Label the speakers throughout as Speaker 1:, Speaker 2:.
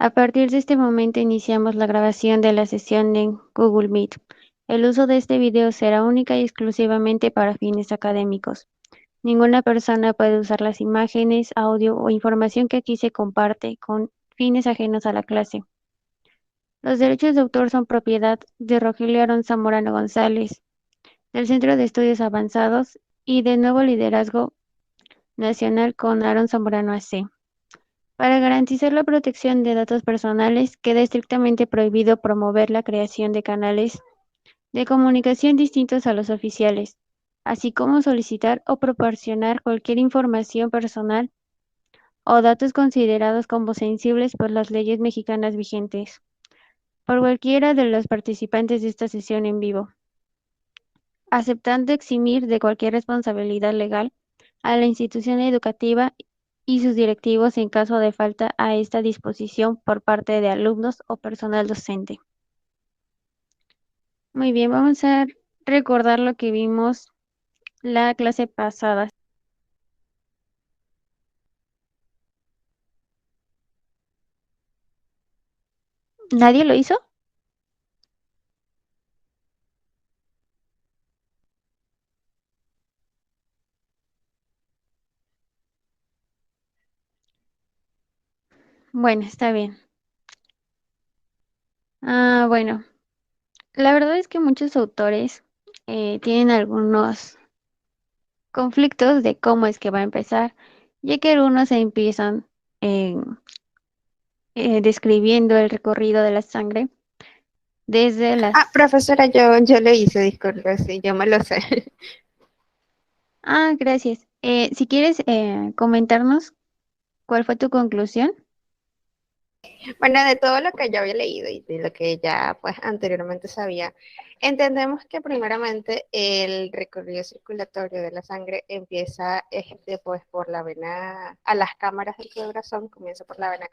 Speaker 1: A partir de este momento iniciamos la grabación de la sesión en Google Meet. El uso de este video será única y exclusivamente para fines académicos. Ninguna persona puede usar las imágenes, audio o información que aquí se comparte con fines ajenos a la clase. Los derechos de autor son propiedad de Rogelio Aarón Zamorano González, del Centro de Estudios Avanzados y de Nuevo Liderazgo Nacional con Aarón Zamorano AC. Para garantizar la protección de datos personales, queda estrictamente prohibido promover la creación de canales de comunicación distintos a los oficiales, así como solicitar o proporcionar cualquier información personal o datos considerados como sensibles por las leyes mexicanas vigentes, por cualquiera de los participantes de esta sesión en vivo, aceptando eximir de cualquier responsabilidad legal a la institución educativa y sus directivos en caso de falta a esta disposición por parte de alumnos o personal docente. Muy bien, vamos a recordar lo que vimos la clase pasada. ¿Nadie lo hizo? Bueno, está bien. Bueno, la verdad es que muchos autores tienen algunos conflictos de cómo es que va a empezar, ya que algunos empiezan eh, describiendo el recorrido de la sangre desde
Speaker 2: Ah,
Speaker 1: las...
Speaker 2: profesora, yo le hice, disculpe, sí, yo me lo sé.
Speaker 1: Gracias. Si quieres comentarnos cuál fue tu conclusión.
Speaker 2: Bueno, de todo lo que yo había leído y de lo que ya pues anteriormente sabía, entendemos que primeramente el recorrido circulatorio de la sangre empieza pues por la vena, a las cámaras del corazón, comienza por la vena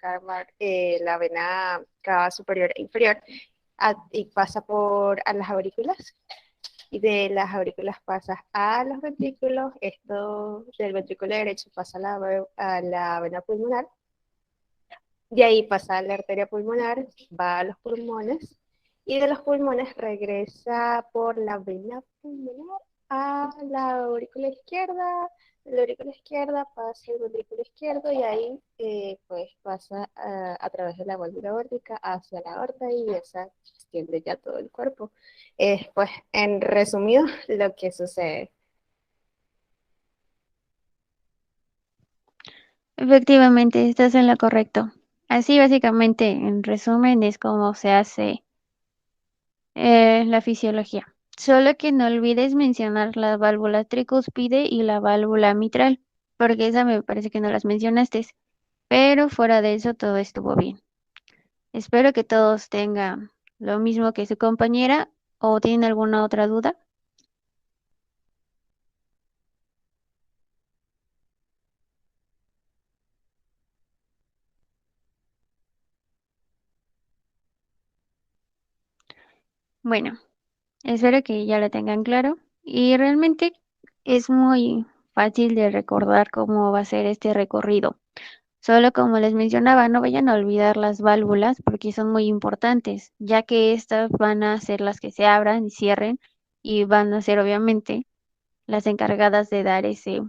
Speaker 2: cava superior e inferior y pasa por a las aurículas y de las aurículas pasa a los ventrículos, esto del ventrículo derecho pasa a la vena pulmonar, de ahí pasa a la arteria pulmonar, va a los pulmones y de los pulmones regresa por la vena pulmonar a la aurícula izquierda. De la aurícula izquierda pasa el ventrículo izquierdo y ahí pues pasa través de la válvula aórtica hacia la aorta y esa extiende ya todo el cuerpo. Pues en resumido lo que sucede.
Speaker 1: Efectivamente, estás en lo correcto. Así básicamente, en resumen, es como se hace la fisiología. Solo que no olvides mencionar la válvula tricúspide y la válvula mitral, porque esa me parece que no las mencionaste. Pero fuera de eso, todo estuvo bien. Espero que todos tengan lo mismo que su compañera o tienen alguna otra duda. Bueno, espero que ya lo tengan claro y realmente es muy fácil de recordar cómo va a ser este recorrido. Solo como les mencionaba, no vayan a olvidar las válvulas porque son muy importantes, ya que estas van a ser las que se abran y cierren y van a ser obviamente las encargadas de dar ese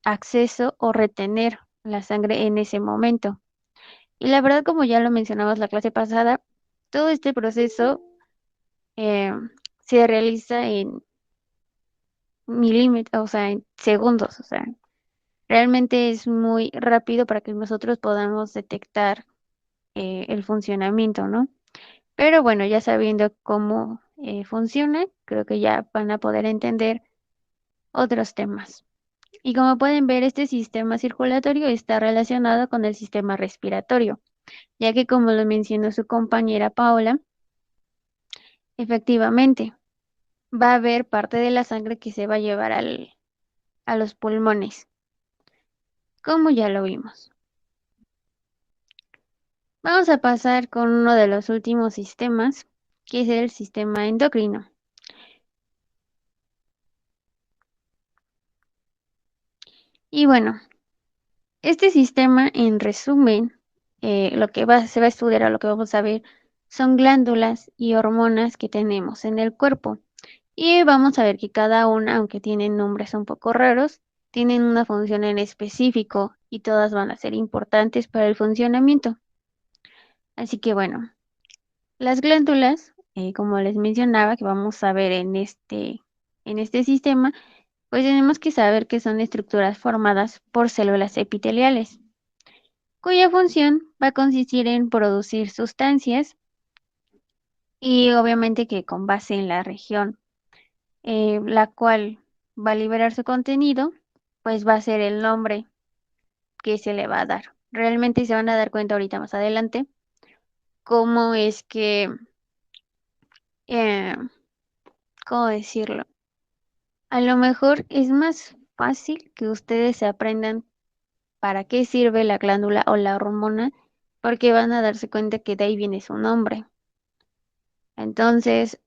Speaker 1: acceso o retener la sangre en ese momento. Y la verdad, como ya lo mencionamos la clase pasada, todo este proceso eh, se realiza en milímetros, o sea, en segundos, o sea, realmente es muy rápido para que nosotros podamos detectar el funcionamiento, ¿no? Pero bueno, ya sabiendo cómo funciona, creo que ya van a poder entender otros temas. Y como pueden ver, este sistema circulatorio está relacionado con el sistema respiratorio, ya que como lo mencionó su compañera Paola, efectivamente, va a haber parte de la sangre que se va a llevar a los pulmones, como ya lo vimos. Vamos a pasar con uno de los últimos sistemas, que es el sistema endocrino. Y bueno, este sistema, en resumen, lo que se va a estudiar o lo que vamos a ver son glándulas y hormonas que tenemos en el cuerpo. Y vamos a ver que cada una, aunque tienen nombres un poco raros, tienen una función en específico y todas van a ser importantes para el funcionamiento. Así que bueno, las glándulas, como les mencionaba, que vamos a ver en este sistema, pues tenemos que saber que son estructuras formadas por células epiteliales, cuya función va a consistir en producir sustancias y obviamente que con base en la región, la cual va a liberar su contenido, pues va a ser el nombre que se le va a dar. Realmente se van a dar cuenta ahorita más adelante cómo es que, eh, ¿cómo decirlo? A lo mejor es más fácil que ustedes se aprendan para qué sirve la glándula o la hormona, porque van a darse cuenta que de ahí viene su nombre. Entonces,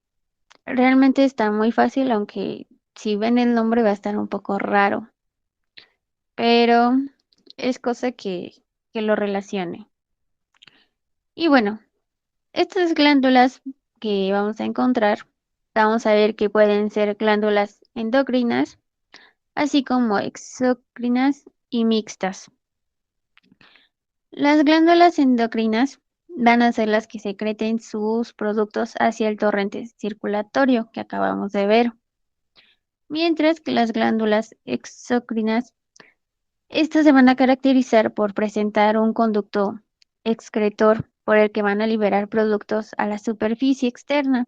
Speaker 1: realmente está muy fácil, aunque si ven el nombre va a estar un poco raro, pero es cosa que lo relacione. Y bueno, estas glándulas que vamos a encontrar, vamos a ver que pueden ser glándulas endocrinas, así como exocrinas y mixtas. Las glándulas endocrinas van a ser las que secreten sus productos hacia el torrente circulatorio que acabamos de ver, mientras que las glándulas exocrinas, estas se van a caracterizar por presentar un conducto excretor por el que van a liberar productos a la superficie externa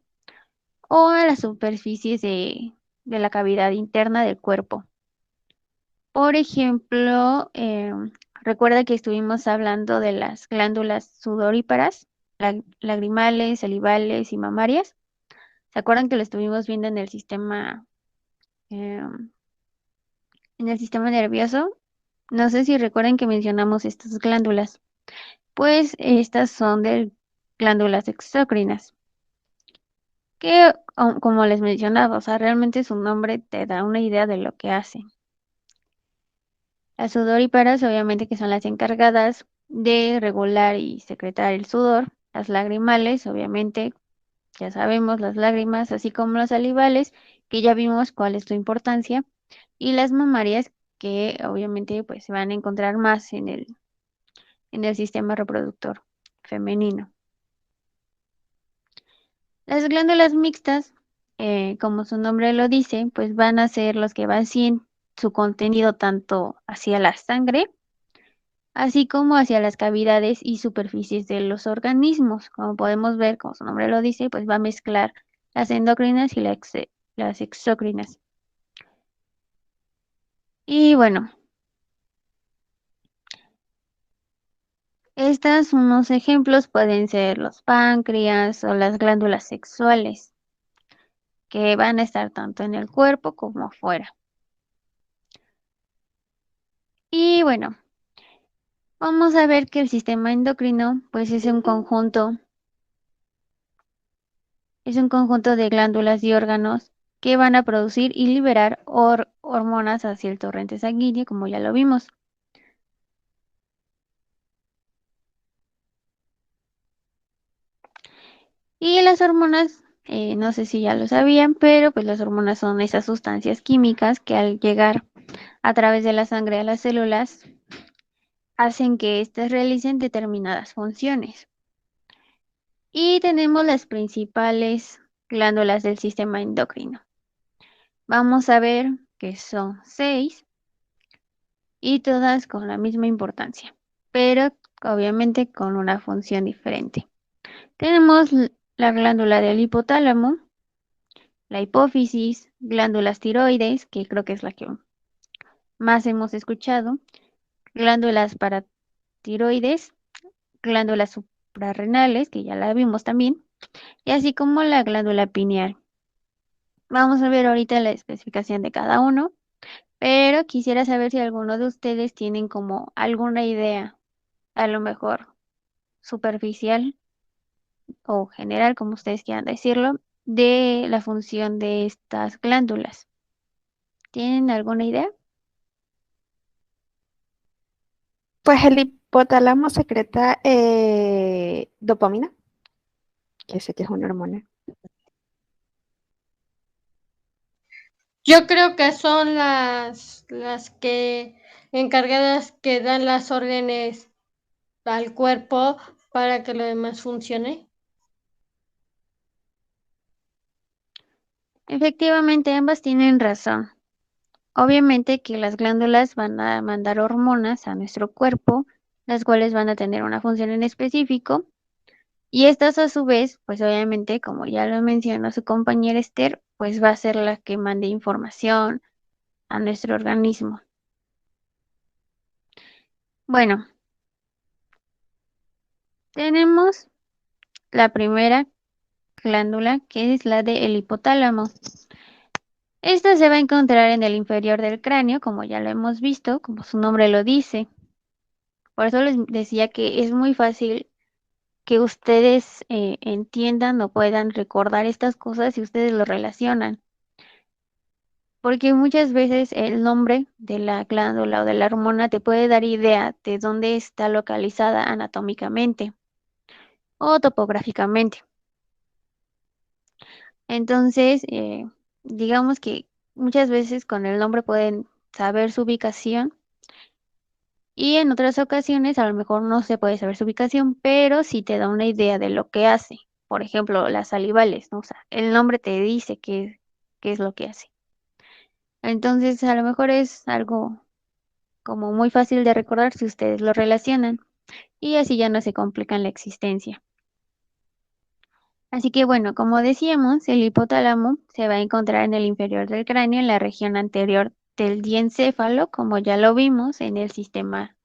Speaker 1: o a las superficies de la cavidad interna del cuerpo. Por ejemplo, recuerda que estuvimos hablando de las glándulas sudoríparas, lagrimales, salivales y mamarias. ¿Se acuerdan que lo estuvimos viendo em, en el sistema nervioso? No sé si recuerdan que mencionamos estas glándulas. Pues estas son de glándulas exócrinas, que como les mencionaba, o sea, realmente su nombre te da una idea de lo que hacen. Las sudoríparas, obviamente, que son las encargadas de regular y secretar el sudor. Las lagrimales, obviamente, ya sabemos, las lágrimas, así como las salivales, que ya vimos cuál es su importancia. Y las mamarias, que obviamente pues se van a encontrar más en el sistema reproductor femenino. Las glándulas mixtas, como su nombre lo dice, pues van a ser los que vacíen su contenido tanto hacia la sangre, así como hacia las cavidades y superficies de los organismos. Como podemos ver, como su nombre lo dice, pues va a mezclar las endocrinas y las exócrinas. Y bueno, estos unos ejemplos pueden ser los páncreas o las glándulas sexuales, que van a estar tanto en el cuerpo como afuera. Y bueno, vamos a ver que el sistema endocrino, pues es un conjunto de glándulas y órganos que van a producir y liberar hormonas hacia el torrente sanguíneo, como ya lo vimos. Y las hormonas, no sé si ya lo sabían, pero pues las hormonas son esas sustancias químicas que al llegar a través de la sangre a las células hacen que éstas realicen determinadas funciones. Y tenemos las principales glándulas del sistema endocrino. Vamos a ver que son 6 y todas con la misma importancia, pero obviamente con una función diferente. Tenemos la glándula del hipotálamo, la hipófisis, glándulas tiroides, que creo que es la que más hemos escuchado, glándulas paratiroides, glándulas suprarrenales, que ya la vimos también, y así como la glándula pineal. Vamos a ver ahorita la especificación de cada uno, pero quisiera saber si alguno de ustedes tienen como alguna idea, a lo mejor superficial o general, como ustedes quieran decirlo, de la función de estas glándulas. ¿Tienen alguna idea?
Speaker 2: Pues el hipotálamo secreta dopamina, que sé que es una hormona.
Speaker 3: Yo creo que son las que encargadas que dan las órdenes al cuerpo para que lo demás funcione.
Speaker 1: Efectivamente, ambas tienen razón. Obviamente que las glándulas van a mandar hormonas a nuestro cuerpo, las cuales van a tener una función en específico, y estas a su vez, pues obviamente, como ya lo mencionó su compañera Esther, pues va a ser la que mande información a nuestro organismo. Bueno, tenemos la primera glándula, que es la del hipotálamo. Esta se va a encontrar en el inferior del cráneo, como ya lo hemos visto, como su nombre lo dice. Por eso les decía que es muy fácil que ustedes entiendan o puedan recordar estas cosas si ustedes lo relacionan. Porque muchas veces el nombre de la glándula o de la hormona te puede dar idea de dónde está localizada anatómicamente o topográficamente. Entonces, digamos que muchas veces con el nombre pueden saber su ubicación y en otras ocasiones a lo mejor no se puede saber su ubicación, pero sí te da una idea de lo que hace. Por ejemplo, las salivales, ¿no? O sea, el nombre te dice qué es lo que hace. Entonces, a lo mejor es algo como muy fácil de recordar si ustedes lo relacionan y así ya no se complican la existencia. Así que bueno, como decíamos, el hipotálamo se va a encontrar en el inferior del cráneo, en la región anterior del diencéfalo, como ya lo vimos en el sistema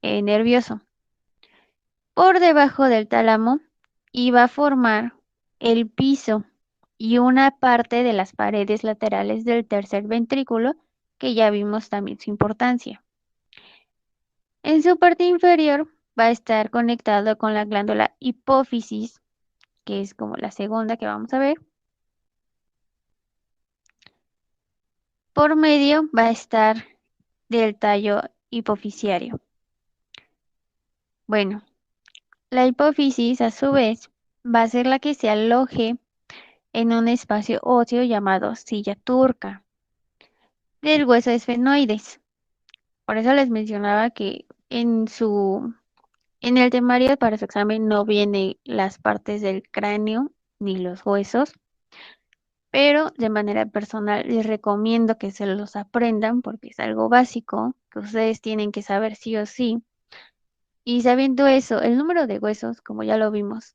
Speaker 1: nervioso. Por debajo del tálamo y va a formar el piso y una parte de las paredes laterales del tercer ventrículo, que ya vimos también su importancia. En su parte inferior va a estar conectado con la glándula hipófisis, que es como la segunda que vamos a ver. Por medio va a estar del tallo hipofisiario. Bueno, la hipófisis a su vez va a ser la que se aloje en un espacio óseo llamado silla turca del hueso esfenoides. Por eso les mencionaba que en el temario para su examen no vienen las partes del cráneo ni los huesos, pero de manera personal les recomiendo que se los aprendan porque es algo básico que ustedes tienen que saber sí o sí. Y sabiendo eso, el número de huesos, como ya lo vimos,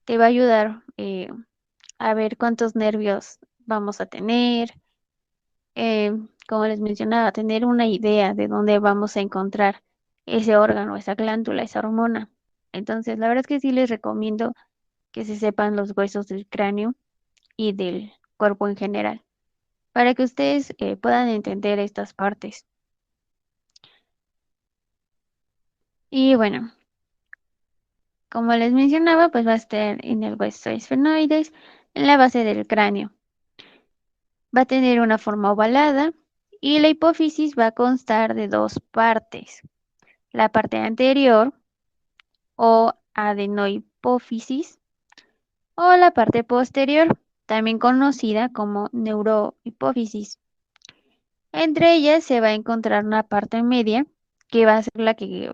Speaker 1: te va a ayudar a ver cuántos nervios vamos a tener, eh, como les mencionaba, tener una idea de dónde vamos a encontrar ese órgano, esa glándula, esa hormona. Entonces, la verdad es que sí les recomiendo que se sepan los huesos del cráneo y del cuerpo en general, para que ustedes puedan entender estas partes. Y bueno, como les mencionaba, pues va a estar en el hueso esfenoides, en la base del cráneo. Va a tener una forma ovalada y la hipófisis va a constar de dos partes. La parte anterior o adenohipófisis o la parte posterior, también conocida como neurohipófisis. Entre ellas se va a encontrar una parte media que va a ser la que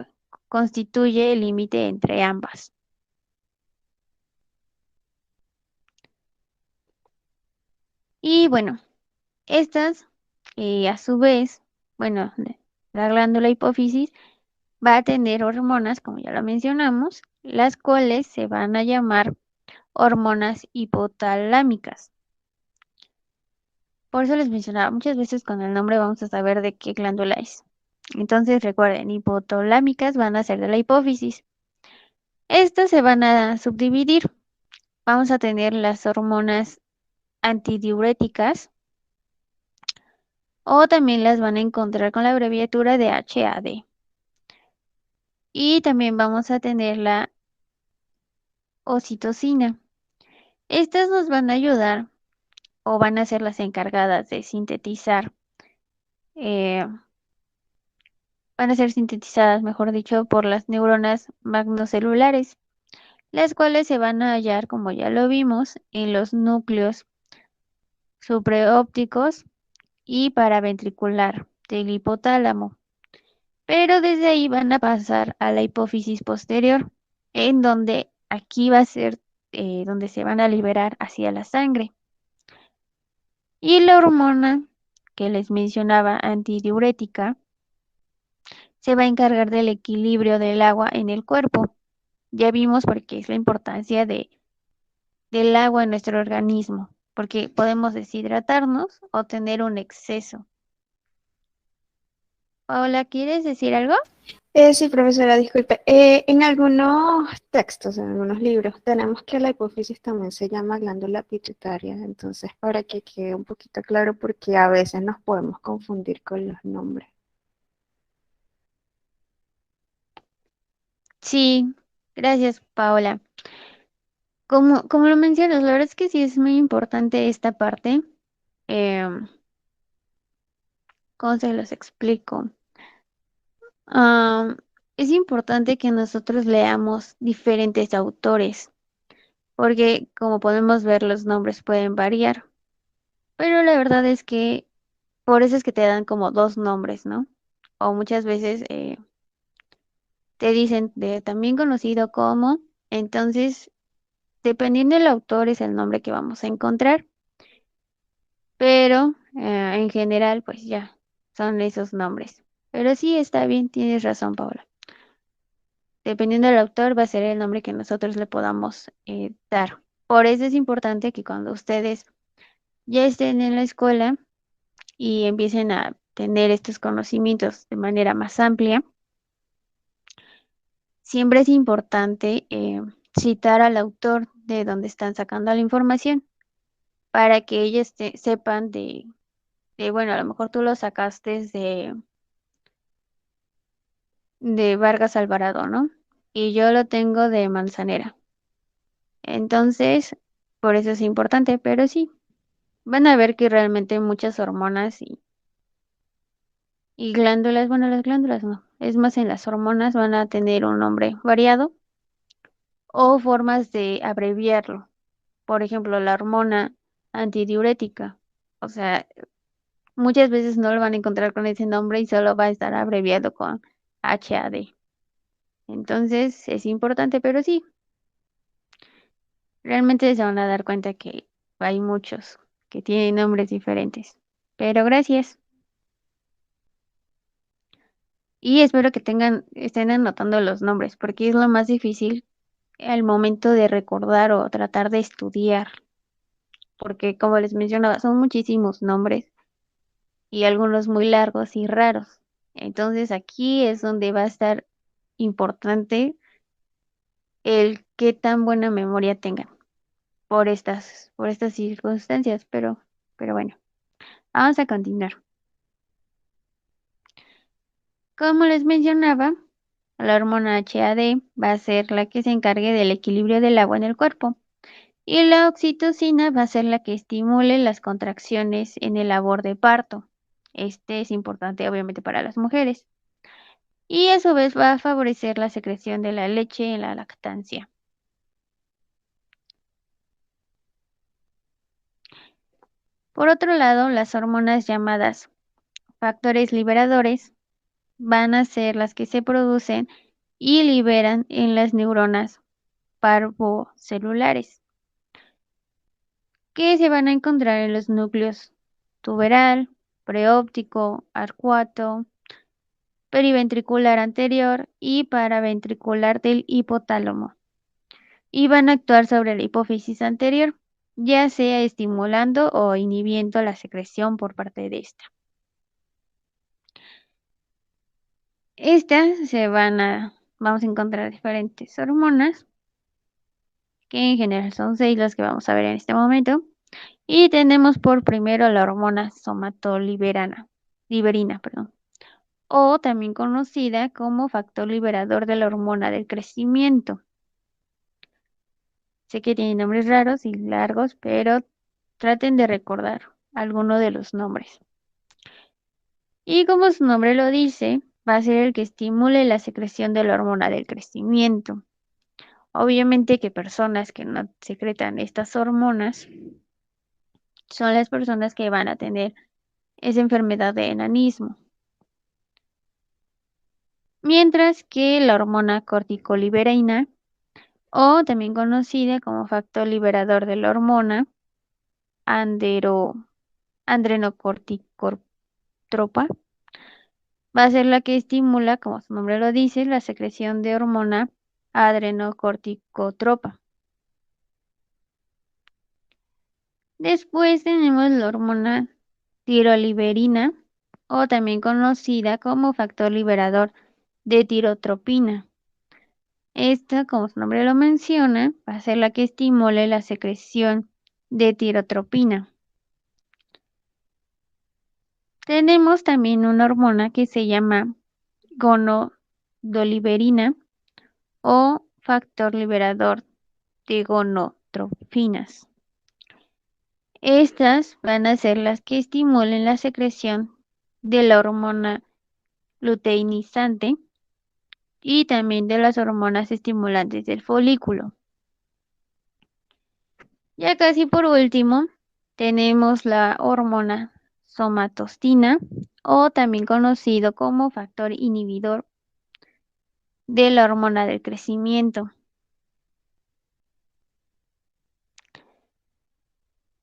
Speaker 1: constituye el límite entre ambas. Y bueno, estas a su vez, bueno, la glándula hipófisis va a tener hormonas, como ya lo mencionamos, las cuales se van a llamar hormonas hipotalámicas. Por eso les mencionaba, muchas veces con el nombre vamos a saber de qué glándula es. Entonces recuerden, hipotalámicas van a ser de la hipófisis. Estas se van a subdividir. Vamos a tener las hormonas antidiuréticas o también las van a encontrar con la abreviatura de HAD. Y también vamos a tener la ocitocina. Estas nos van a ayudar o van a ser las encargadas de sintetizar eh, van a ser sintetizadas, mejor dicho, por las neuronas magnocelulares, las cuales se van a hallar, como ya lo vimos, en los núcleos supraópticos y paraventricular del hipotálamo. Pero desde ahí van a pasar a la hipófisis posterior, en donde aquí va a ser donde se van a liberar hacia la sangre. Y la hormona que les mencionaba antidiurética se va a encargar del equilibrio del agua en el cuerpo. Ya vimos por qué es la importancia del agua en nuestro organismo, porque podemos deshidratarnos o tener un exceso. Paola, ¿quieres decir algo?
Speaker 2: Sí, profesora, disculpe. En algunos textos, en algunos libros, tenemos que la hipófisis también se llama glándula pituitaria. Entonces, para que quede un poquito claro, porque a veces nos podemos confundir con los nombres.
Speaker 1: Sí, gracias, Paola. Como lo mencionas, la verdad es que sí es muy importante esta parte. Em, ¿Cómo se los explico? Am, es importante que nosotros leamos diferentes autores, porque como podemos ver, los nombres pueden variar, pero la verdad es que por eso es que te dan como dos nombres, ¿no? O muchas veces te dicen de también conocido como, entonces, dependiendo del autor es el nombre que vamos a encontrar, pero en general, pues ya son esos nombres. Pero sí está bien, tienes razón, Paola. Dependiendo del autor, va a ser el nombre que nosotros le podamos dar. Por eso es importante que cuando ustedes ya estén en la escuela y empiecen a tener estos conocimientos de manera más amplia, siempre es importante citar al autor de donde están sacando la información para que ellos sepan bueno, a lo mejor tú lo sacaste de Vargas Alvarado, ¿no? Y yo lo tengo de Manzanera. Entonces, por eso es importante, pero sí, van a ver que realmente muchas hormonas y glándulas, bueno, las glándulas no, es más en las hormonas van a tener un nombre variado o formas de abreviarlo. Por ejemplo, la hormona antidiurética. O sea, muchas veces no lo van a encontrar con ese nombre y solo va a estar abreviado con HAD. Entonces, es importante, pero sí, realmente se van a dar cuenta que hay muchos que tienen nombres diferentes. Pero gracias. Y espero que estén anotando los nombres, porque es lo más difícil al momento de recordar o tratar de estudiar, porque como les mencionaba, son muchísimos nombres y algunos muy largos y raros. Entonces aquí es donde va a estar importante el qué tan buena memoria tengan por estas circunstancias, pero bueno, vamos a continuar. Como les mencionaba, la hormona HAD va a ser la que se encargue del equilibrio del agua en el cuerpo. Y la oxitocina va a ser la que estimule las contracciones en el labor de parto. Este es importante obviamente para las mujeres. Y a su vez va a favorecer la secreción de la leche en la lactancia. Por otro lado, las hormonas llamadas factores liberadores van a ser las que se producen y liberan en las neuronas parvocelulares, que se van a encontrar en los núcleos tuberal, preóptico, arcuato, periventricular anterior y paraventricular del hipotálamo, y van a actuar sobre la hipófisis anterior, ya sea estimulando o inhibiendo la secreción por parte de esta. Vamos a encontrar diferentes hormonas, que en general son 6 las que vamos a ver en este momento, y tenemos por primero la hormona liberina, perdón, o también conocida como factor liberador de la hormona del crecimiento. Sé que tienen nombres raros y largos, pero traten de recordar alguno de los nombres. Y como su nombre lo dice, va a ser el que estimule la secreción de la hormona del crecimiento. Obviamente que personas que no secretan estas hormonas son las personas que van a tener esa enfermedad de enanismo. Mientras que la hormona corticoliberina, o también conocida como factor liberador de la hormona adrenocorticotropa, va a ser la que estimula, como su nombre lo dice, la secreción de hormona adrenocorticotropa. Después tenemos la hormona tiroliberina, o también conocida como factor liberador de tirotropina. Esta, como su nombre lo menciona, va a ser la que estimule la secreción de tirotropina. Tenemos también una hormona que se llama gonadoliberina o factor liberador de gonotropinas. Estas van a ser las que estimulen la secreción de la hormona luteinizante y también de las hormonas estimulantes del folículo. Ya casi por último, tenemos la hormona somatostina, o también conocido como factor inhibidor de la hormona del crecimiento.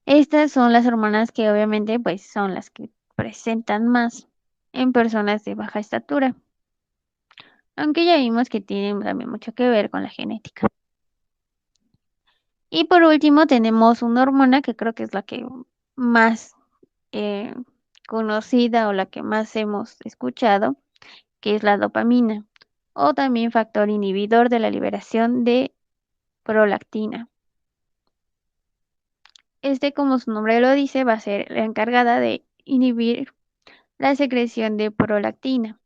Speaker 1: Estas son las hormonas que obviamente pues son las que presentan más en personas de baja estatura, aunque ya vimos que tienen también mucho que ver con la genética. Y por último tenemos una hormona que creo que es la que más conocida o la que más hemos escuchado, que es la dopamina, o también factor inhibidor de la liberación de prolactina. Como su nombre lo dice, va a ser la encargada de inhibir la secreción de prolactina.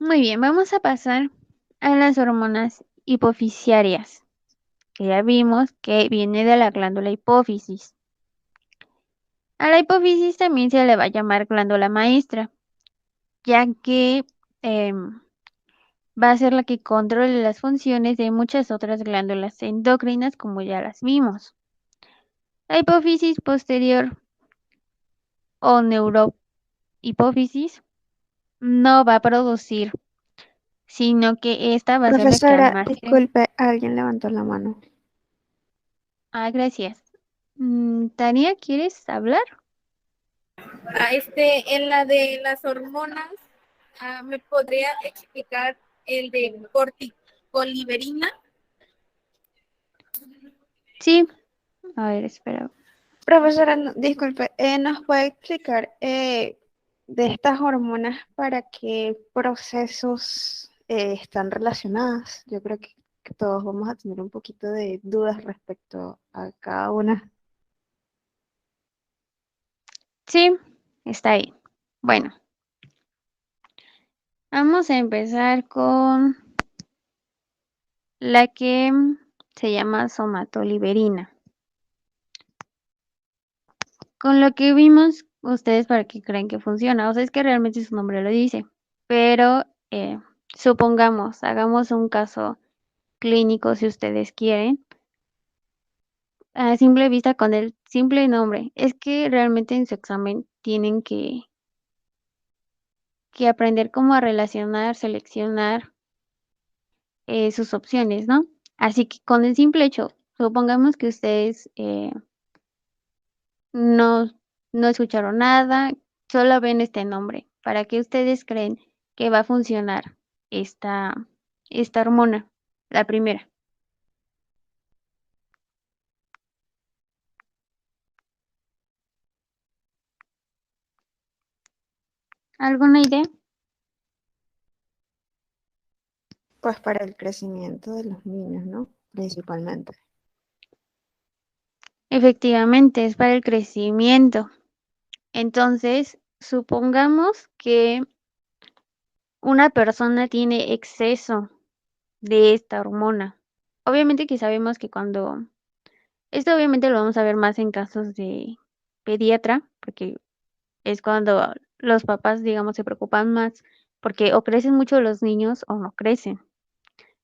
Speaker 1: Muy bien, vamos a pasar a las hormonas hipofisiarias, que ya vimos que viene de la glándula hipófisis. A la hipófisis también se le va a llamar glándula maestra, ya que va a ser la que controle las funciones de muchas otras glándulas endocrinas, como ya las vimos. La hipófisis posterior o neurohipófisis no va a producir, sino que esta va a ser la que
Speaker 2: Profesora,
Speaker 1: almacena.
Speaker 2: disculpe, alguien levantó la mano.
Speaker 1: Ah, gracias. Tania, ¿quieres hablar?
Speaker 4: En la de las hormonas, ¿me podría explicar el de corticoliberina?
Speaker 1: Sí. A ver, espera.
Speaker 2: Profesora, disculpe, ¿nos puede explicar de estas hormonas para qué procesos están relacionadas? Yo creo que todos vamos a tener un poquito de dudas respecto a cada una.
Speaker 1: Sí, está ahí. Bueno, vamos a empezar con la que se llama somatoliberina. Con lo que vimos, ustedes para qué creen que funciona. O sea, es que realmente su nombre lo dice. Pero supongamos, hagamos un caso clínico si ustedes quieren. A simple vista con el simple nombre. Es que realmente en su examen tienen que aprender cómo a relacionar, seleccionar sus opciones, ¿no? Así que con el simple hecho, supongamos que ustedes no, no escucharon nada, solo ven este nombre. ¿Para qué ustedes creen que va a funcionar esta hormona? La primera. ¿Alguna idea?
Speaker 2: Pues para el crecimiento de los niños, ¿no? Principalmente.
Speaker 1: Efectivamente, es para el crecimiento. Entonces, supongamos que una persona tiene exceso de esta hormona. Obviamente que sabemos que esto obviamente lo vamos a ver más en casos de pediatra, porque es cuando los papás, digamos, se preocupan más porque o crecen mucho los niños o no crecen.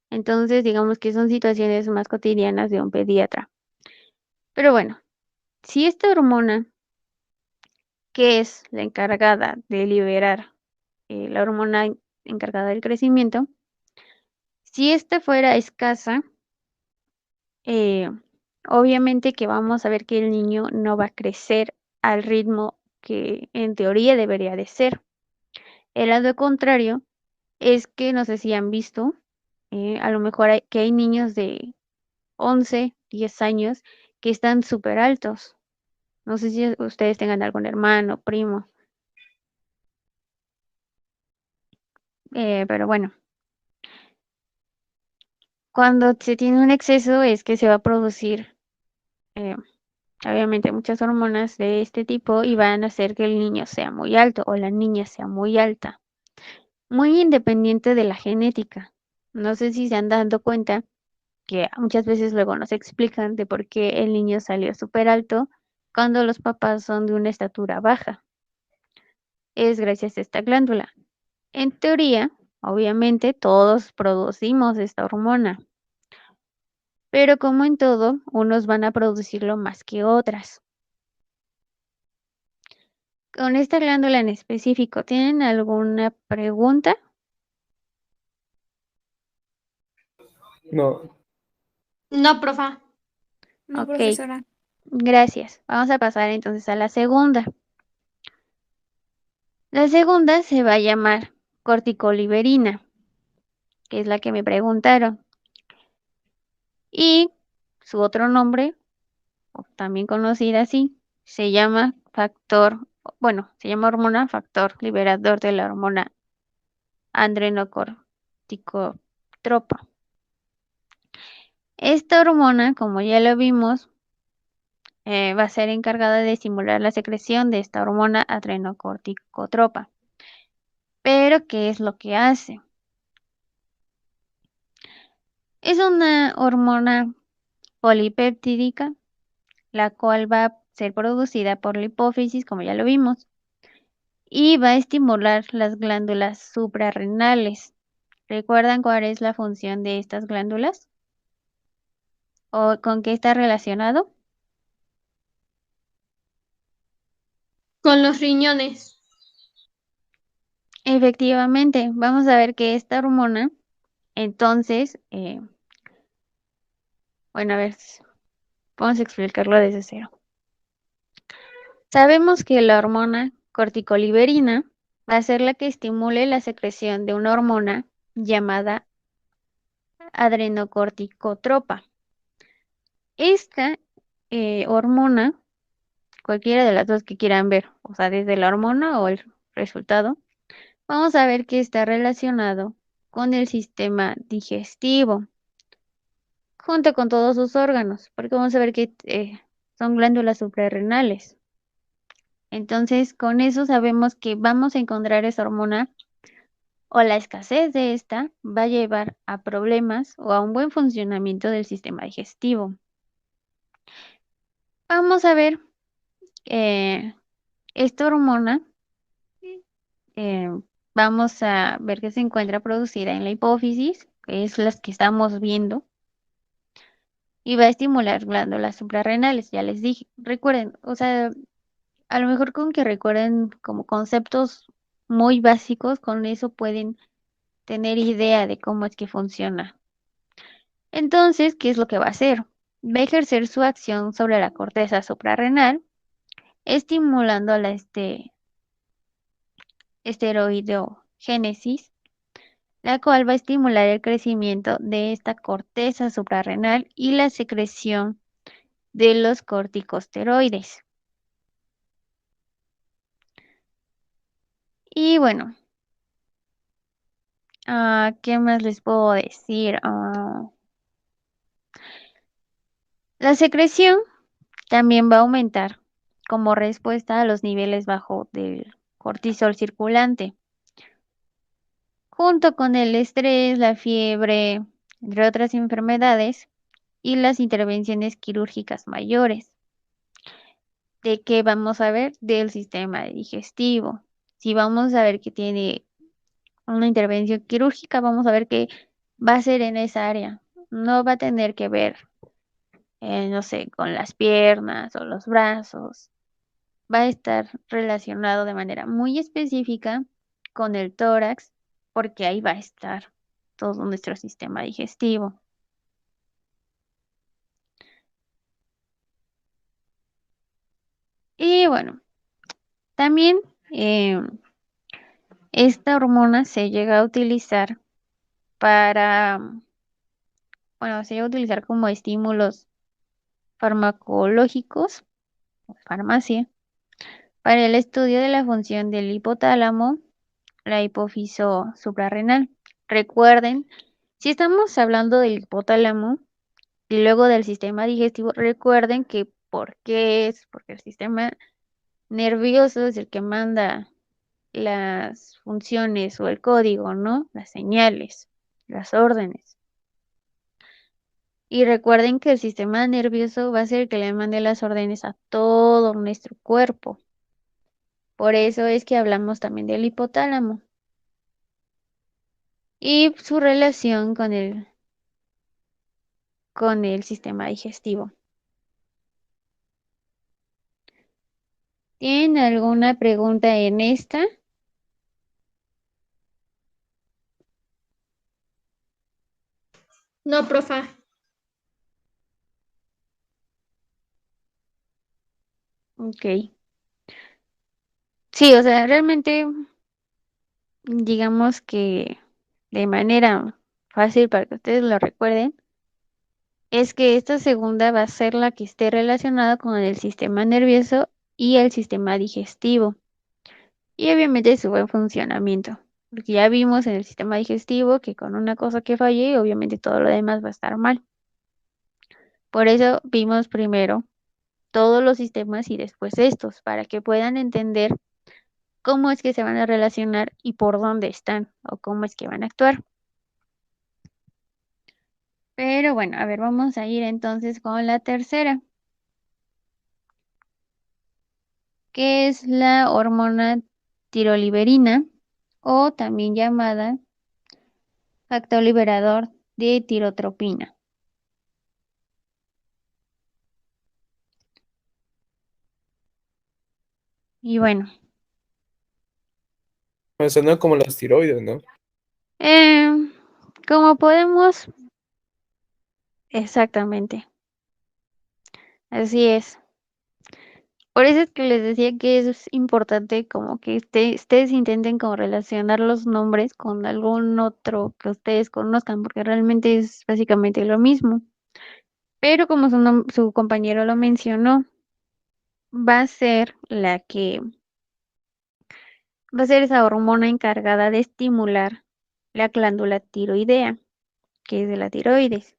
Speaker 1: Entonces, digamos que son situaciones más cotidianas de un pediatra. Pero bueno, si esta hormona, que es la encargada de liberar la hormona encargada del crecimiento, si esta fuera escasa, obviamente que vamos a ver que el niño no va a crecer al ritmo que en teoría debería de ser. El lado contrario es que no sé si han visto, a lo mejor que hay niños de 11, 10 años que están súper altos. No sé si ustedes tengan algún hermano, primo, pero bueno, cuando se tiene un exceso es que se va a producir, eh, obviamente, muchas hormonas de este tipo y van a hacer que el niño sea muy alto o la niña sea muy alta, muy independiente de la genética. No sé si se han dado cuenta que muchas veces luego nos explican de por qué el niño salió súper alto cuando los papás son de una estatura baja. Es gracias a esta glándula. En teoría, obviamente, todos producimos esta hormona, pero como en todo, unos van a producirlo más que otras. Con esta glándula en específico, ¿tienen alguna pregunta?
Speaker 5: No,
Speaker 3: No, profa.
Speaker 4: No,
Speaker 1: Ok,
Speaker 4: profesora.
Speaker 1: gracias. Vamos a pasar entonces a la segunda. La segunda se va a llamar corticoliberina, que es la que me preguntaron. Y su otro nombre, o también conocida así, se llama se llama hormona factor liberador de la hormona adrenocorticotropa. Esta hormona, como ya lo vimos, va a ser encargada de estimular la secreción de esta hormona adrenocorticotropa. Pero, ¿qué es lo que hace? Es una hormona polipeptídica, la cual va a ser producida por la hipófisis, como ya lo vimos, y va a estimular las glándulas suprarrenales. ¿Recuerdan cuál es la función de estas glándulas? ¿O con qué está relacionado?
Speaker 3: Con los riñones.
Speaker 1: Efectivamente, vamos a ver que esta hormona, entonces, bueno, a ver, vamos a explicarlo desde cero. Sabemos que la hormona corticoliberina va a ser la que estimule la secreción de una hormona llamada adrenocorticotropa. Esta hormona, cualquiera de las dos que quieran ver, o sea, desde la hormona o el resultado, vamos a ver que está relacionado con el sistema digestivo, junto con todos sus órganos, porque vamos a ver que son glándulas suprarrenales. Entonces, con eso sabemos que vamos a encontrar esa hormona o la escasez de esta va a llevar a problemas o a un buen funcionamiento del sistema digestivo. Vamos a ver esta hormona, eh, vamos a ver que se encuentra producida en la hipófisis, que es las que estamos viendo, y va a estimular glándulas suprarrenales, ya les dije. Recuerden, o sea, a lo mejor con que recuerden como conceptos muy básicos, con eso pueden tener idea de cómo es que funciona. Entonces, ¿qué es lo que va a hacer? Va a ejercer su acción sobre la corteza suprarrenal, estimulando la esteroidogénesis, la cual va a estimular el crecimiento de esta corteza suprarrenal y la secreción de los corticosteroides. Y bueno, ¿qué más les puedo decir? La secreción también va a aumentar como respuesta a los niveles bajos del cortisol circulante, junto con el estrés, la fiebre, entre otras enfermedades, y las intervenciones quirúrgicas mayores. ¿De qué vamos a ver? Del sistema digestivo. Si vamos a ver que tiene una intervención quirúrgica, vamos a ver que va a ser en esa área. No va a tener que ver, no sé, con las piernas o los brazos. Va a estar relacionado de manera muy específica con el tórax, porque ahí va a estar todo nuestro sistema digestivo. Y bueno, también esta hormona se llega a utilizar para, bueno, se llega a utilizar como estímulos farmacológicos, farmacia, para el estudio de la función del hipotálamo, la hipófiso suprarrenal. Recuerden, si estamos hablando del hipotálamo y luego del sistema digestivo, recuerden que ¿por qué es? Porque el sistema nervioso es el que manda las funciones o el código, ¿no? Las señales, las órdenes. Y recuerden que el sistema nervioso va a ser el que le mande las órdenes a todo nuestro cuerpo. Por eso es que hablamos también del hipotálamo y su relación con el sistema digestivo. ¿Tienen alguna pregunta en esta?
Speaker 3: No, profa.
Speaker 1: Ok. Sí, o sea, realmente digamos que de manera fácil para que ustedes lo recuerden, es que esta segunda va a ser la que esté relacionada con el sistema nervioso y el sistema digestivo. Y obviamente su buen funcionamiento. Porque ya vimos en el sistema digestivo que con una cosa que falle, obviamente todo lo demás va a estar mal. Por eso vimos primero todos los sistemas y después estos, para que puedan entender cómo es que se van a relacionar y por dónde están o cómo es que van a actuar. Pero bueno, a ver, vamos a ir entonces con la tercera, que es la hormona tiroliberina o también llamada factor liberador de tirotropina. Y bueno,
Speaker 5: Me suena como las tiroides, ¿no?
Speaker 1: como podemos, exactamente, así es. Por eso es que les decía que es importante como que ustedes intenten como relacionar los nombres con algún otro que ustedes conozcan, porque realmente es básicamente lo mismo. Pero como su compañero lo mencionó, va a ser va a ser esa hormona encargada de estimular la glándula tiroidea, que es de la tiroides.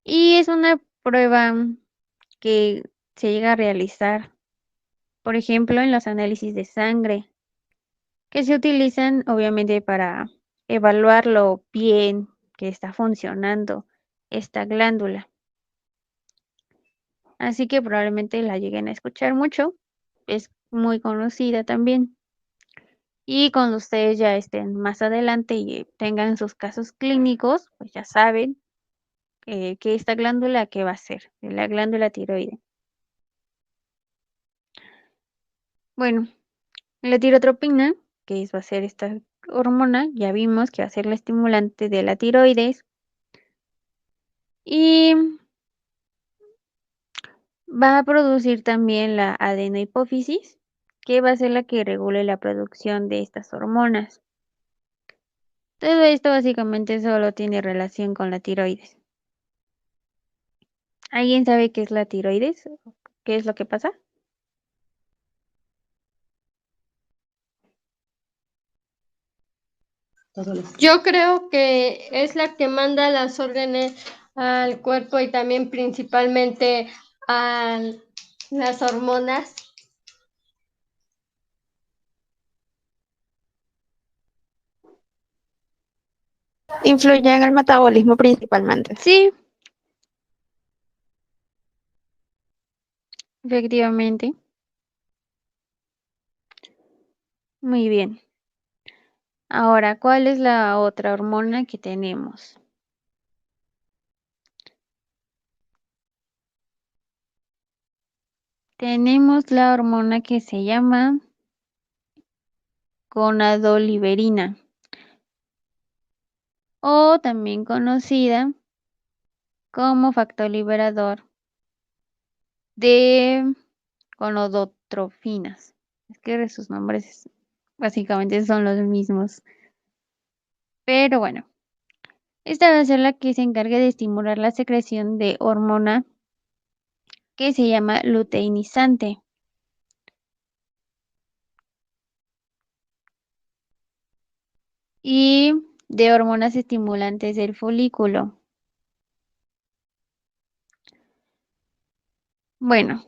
Speaker 1: Y es una prueba que se llega a realizar, por ejemplo, en los análisis de sangre, que se utilizan obviamente para evaluar lo bien que está funcionando esta glándula. Así que probablemente la lleguen a escuchar mucho. Es muy conocida también. Y cuando ustedes ya estén más adelante y tengan sus casos clínicos, pues ya saben que esta glándula, ¿qué va a ser? La glándula tiroide. Bueno, la tirotropina, va a ser esta hormona, ya vimos que va a ser la estimulante de la tiroides. Y va a producir también la adenohipófisis, que va a ser la que regule la producción de estas hormonas. Todo esto básicamente solo tiene relación con la tiroides. ¿Alguien sabe qué es la tiroides? ¿Qué es lo que pasa?
Speaker 3: Yo creo que es la que manda las órdenes al cuerpo y también principalmente a las hormonas.
Speaker 2: Influye en el metabolismo principalmente.
Speaker 1: Sí, efectivamente. Muy bien. Ahora, ¿cuál es la otra hormona que tenemos? Tenemos la hormona que se llama gonadoliberina, o también conocida como factor liberador de gonadotrofinas. Es que sus nombres básicamente son los mismos. Pero bueno, esta va a ser la que se encargue de estimular la secreción de hormona que se llama luteinizante. Y de hormonas estimulantes del folículo. Bueno,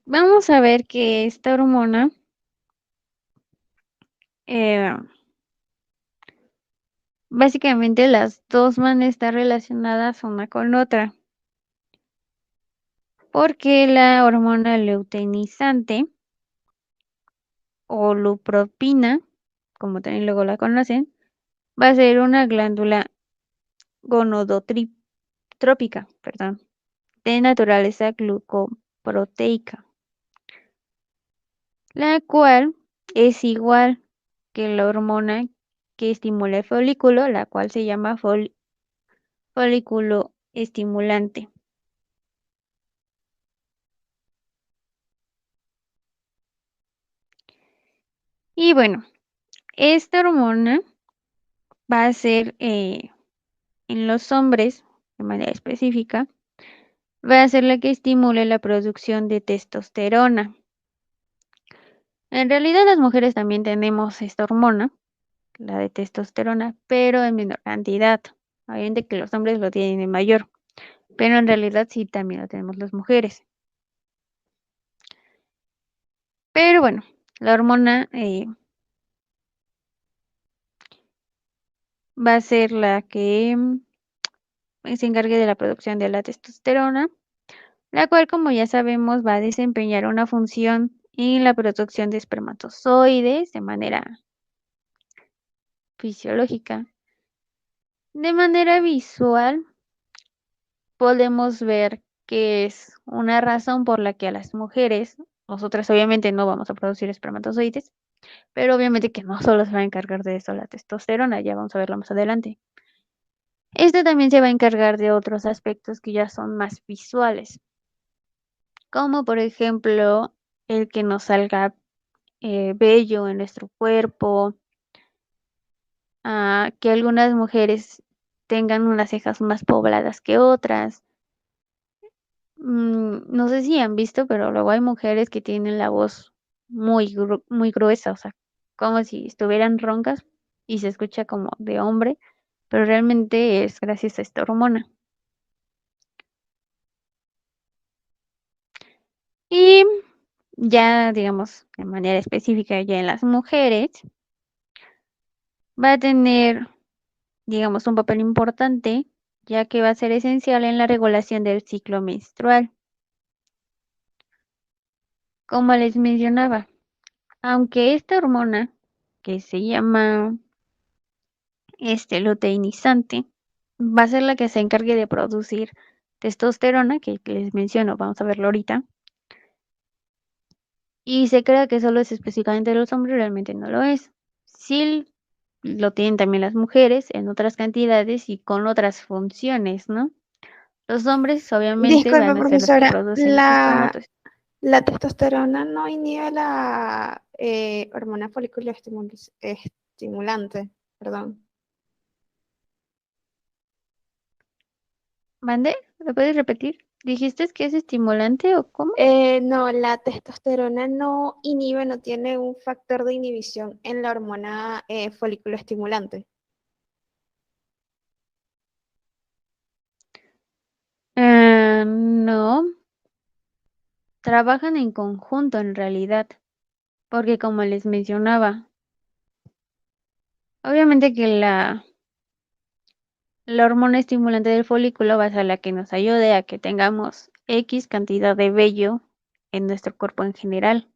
Speaker 1: vamos a ver que esta hormona básicamente las dos van a estar relacionadas una con otra, porque la hormona luteinizante o lupropina, como también luego la conocen, va a ser una glándula gonadotrópica, de naturaleza glucoproteica, la cual es igual que la hormona que estimula el folículo, la cual se llama folículo estimulante. Y bueno, esta hormona va a ser en los hombres, de manera específica, va a ser la que estimule la producción de testosterona. En realidad las mujeres también tenemos esta hormona, la de testosterona, pero en menor cantidad. Obviamente que los hombres lo tienen en mayor, pero en realidad sí también lo tenemos las mujeres. Pero bueno, la hormona va a ser la que se encargue de la producción de la testosterona, la cual, como ya sabemos, va a desempeñar una función en la producción de espermatozoides de manera fisiológica. De manera visual, podemos ver que es una razón por la que a las mujeres, nosotras obviamente no vamos a producir espermatozoides, pero obviamente que no solo se va a encargar de eso la testosterona, ya vamos a verlo más adelante. Este también se va a encargar de otros aspectos que ya son más visuales, como por ejemplo el que nos salga vello en nuestro cuerpo, que algunas mujeres tengan unas cejas más pobladas que otras. No sé si han visto, pero luego hay mujeres que tienen la voz muy gruesa, o sea, como si estuvieran roncas y se escucha como de hombre, pero realmente es gracias a esta hormona. Y ya, digamos, de manera específica ya en las mujeres, va a tener, digamos, un papel importante, ya que va a ser esencial en la regulación del ciclo menstrual. Como les mencionaba, aunque esta hormona, que se llama luteinizante, va a ser la que se encargue de producir testosterona, que les menciono, vamos a verlo ahorita, y se cree que solo es específicamente de los hombres, realmente no lo es. Sí lo tienen también las mujeres en otras cantidades y con otras funciones, ¿no? Los hombres obviamente
Speaker 2: Disculpe,
Speaker 1: van a ser los que
Speaker 2: profesora,
Speaker 1: producen los espermatozoides.
Speaker 2: la testosterona no inhibe la hormona folículo estimulante, perdón.
Speaker 1: ¿Mande? ¿Lo puedes repetir? ¿Dijiste que es estimulante o cómo?
Speaker 2: No, la testosterona no inhibe, no tiene un factor de inhibición en la hormona folículo estimulante.
Speaker 1: No, trabajan en conjunto en realidad, porque como les mencionaba, obviamente que la hormona estimulante del folículo va a ser la que nos ayude a que tengamos X cantidad de vello en nuestro cuerpo en general.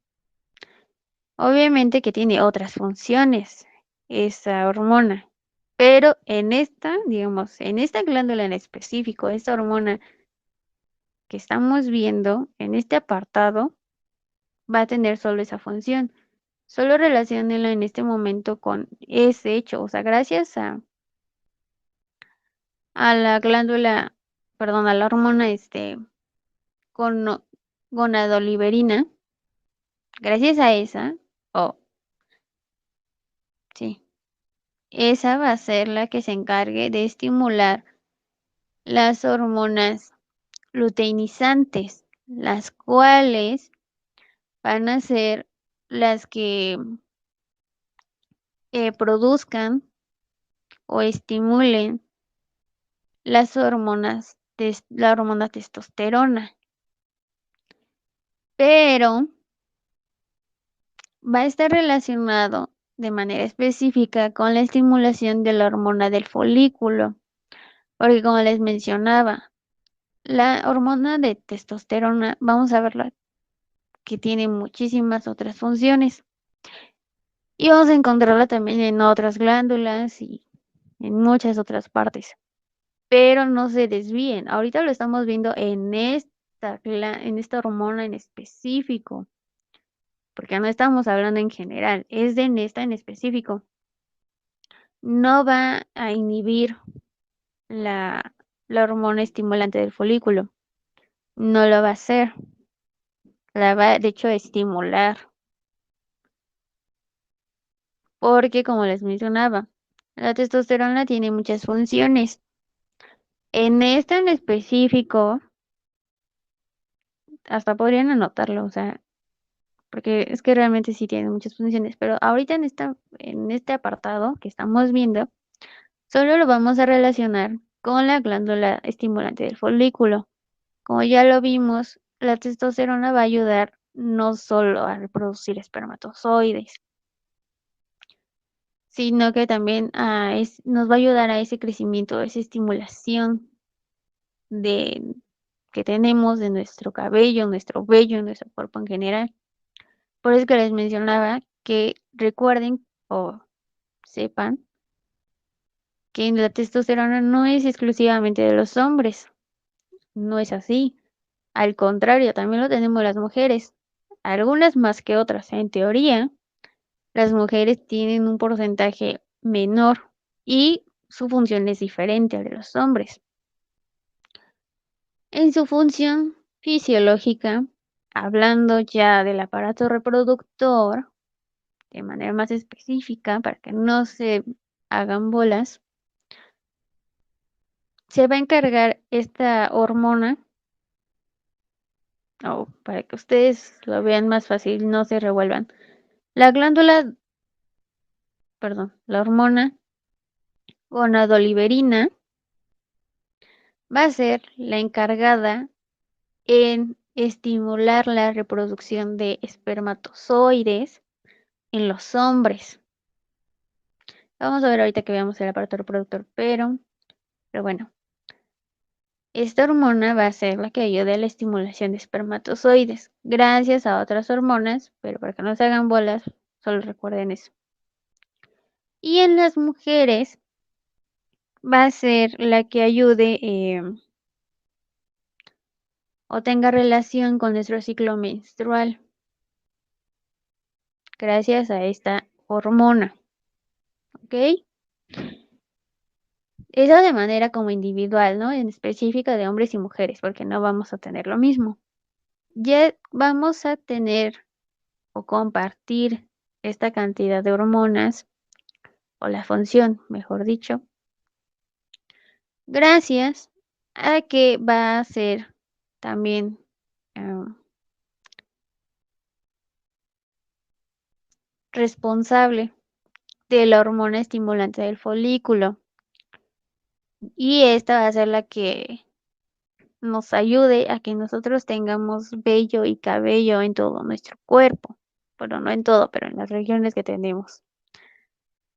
Speaker 1: Obviamente que tiene otras funciones esa hormona. Pero en esta, digamos, en esta glándula en específico, esta hormona que estamos viendo en este apartado, va a tener solo esa función. Solo relaciónenla en este momento con ese hecho. O sea, gracias a la glándula, perdón, a la hormona gonadoliberina, gracias a esa, sí, esa va a ser la que se encargue de estimular las hormonas luteinizantes, las cuales van a ser las que produzcan o estimulen la hormona testosterona. Pero va a estar relacionado de manera específica con la estimulación de la hormona del folículo, porque como les mencionaba, la hormona de testosterona, vamos a verla, que tiene muchísimas otras funciones. Y vamos a encontrarla también en otras glándulas y en muchas otras partes. Pero no se desvíen. Ahorita lo estamos viendo en esta hormona en específico, porque no estamos hablando en general, es de esta en específico. No va a inhibir la hormona estimulante del folículo. No lo va a hacer. La va, de hecho, a estimular. Porque, como les mencionaba, la testosterona tiene muchas funciones. En esta en específico, hasta podrían anotarlo, o sea, porque es que realmente sí tiene muchas funciones, pero ahorita en este apartado que estamos viendo, solo lo vamos a relacionar con la glándula estimulante del folículo. Como ya lo vimos, la testosterona va a ayudar no solo a reproducir espermatozoides, sino que también nos va a ayudar a ese crecimiento, a esa estimulación que tenemos de nuestro cabello, nuestro vello, nuestro cuerpo en general. Por eso que les mencionaba que recuerden o sepan que la testosterona no es exclusivamente de los hombres, no es así. Al contrario, también lo tenemos las mujeres, algunas más que otras. En teoría, las mujeres tienen un porcentaje menor y su función es diferente a la de los hombres. En su función fisiológica, hablando ya del aparato reproductor, de manera más específica, para que no se hagan bolas, se va a encargar esta hormona, o para que ustedes lo vean más fácil, no se revuelvan. La hormona gonadoliberina va a ser la encargada en estimular la reproducción de espermatozoides en los hombres. Vamos a ver ahorita que veamos el aparato reproductor, pero bueno. Esta hormona va a ser la que ayude a la estimulación de espermatozoides, gracias a otras hormonas, pero para que no se hagan bolas, solo recuerden eso. Y en las mujeres va a ser la que ayude o tenga relación con nuestro ciclo menstrual, gracias a esta hormona. ¿Ok? Eso de manera como individual, ¿no? En específica de hombres y mujeres, porque no vamos a tener lo mismo. Ya vamos a tener o compartir esta cantidad de hormonas, o la función, mejor dicho, gracias a que va a ser también responsable de la hormona estimulante del folículo. Y esta va a ser la que nos ayude a que nosotros tengamos vello y cabello en todo nuestro cuerpo. Bueno, no en todo, pero en las regiones que tenemos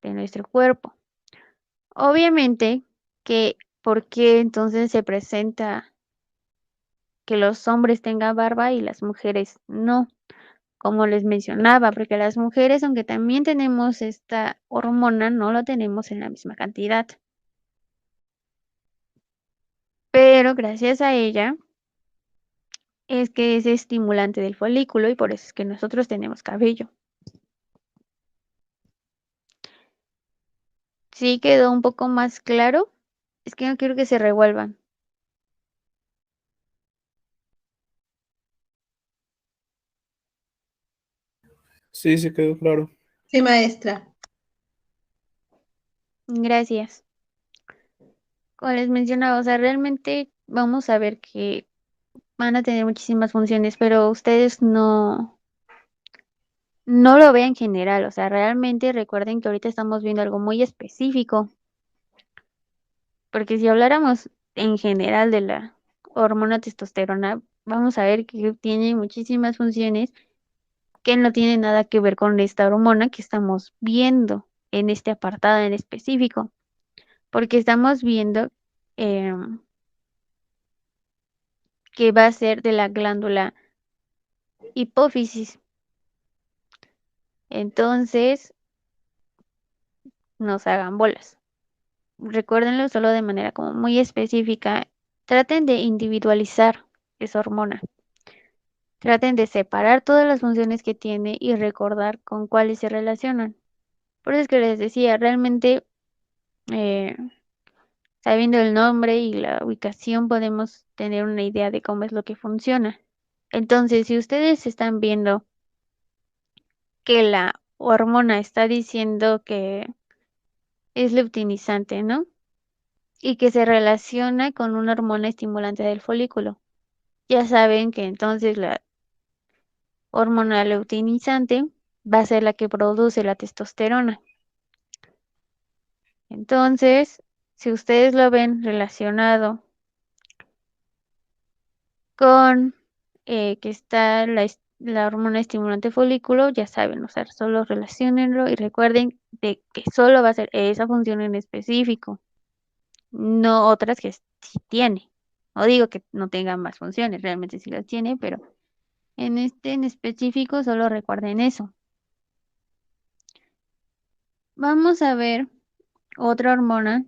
Speaker 1: de nuestro cuerpo. Obviamente que, ¿por qué entonces se presenta que los hombres tengan barba y las mujeres no? como les mencionaba, porque las mujeres, aunque también tenemos esta hormona, no lo tenemos en la misma cantidad. Pero gracias a ella es que es estimulante del folículo y por eso es que nosotros tenemos cabello. Sí quedó un poco más claro. Es que no quiero que se revuelvan.
Speaker 5: Sí, sí quedó claro.
Speaker 3: Sí, maestra.
Speaker 1: Gracias. Como les mencionaba, o sea, realmente vamos a ver que van a tener muchísimas funciones, pero ustedes no lo vean en general. O sea, realmente recuerden que ahorita estamos viendo algo muy específico. Porque si habláramos en general de la hormona testosterona, vamos a ver que tiene muchísimas funciones que no tienen nada que ver con esta hormona que estamos viendo en este apartado en específico. Porque estamos viendo que va a ser de la glándula hipófisis. Entonces, no se hagan bolas. Recuérdenlo solo de manera como muy específica. Traten de individualizar esa hormona. Traten de separar todas las funciones que tiene y recordar con cuáles se relacionan. Por eso es que les decía, realmente eh, sabiendo el nombre y la ubicación podemos tener una idea de cómo es lo que funciona. Entonces, si ustedes están viendo que la hormona está diciendo que es luteinizante, ¿no? Y que se relaciona con una hormona estimulante del folículo. Ya saben que entonces la hormona luteinizante va a ser la que produce la testosterona. Entonces, si ustedes lo ven relacionado con que está la hormona estimulante folículo, ya saben, o sea, solo relaciónenlo y recuerden de que solo va a ser esa función en específico, no otras que sí tiene. No digo que no tengan más funciones, realmente sí las tiene, pero en este en específico solo recuerden eso. Vamos a ver otra hormona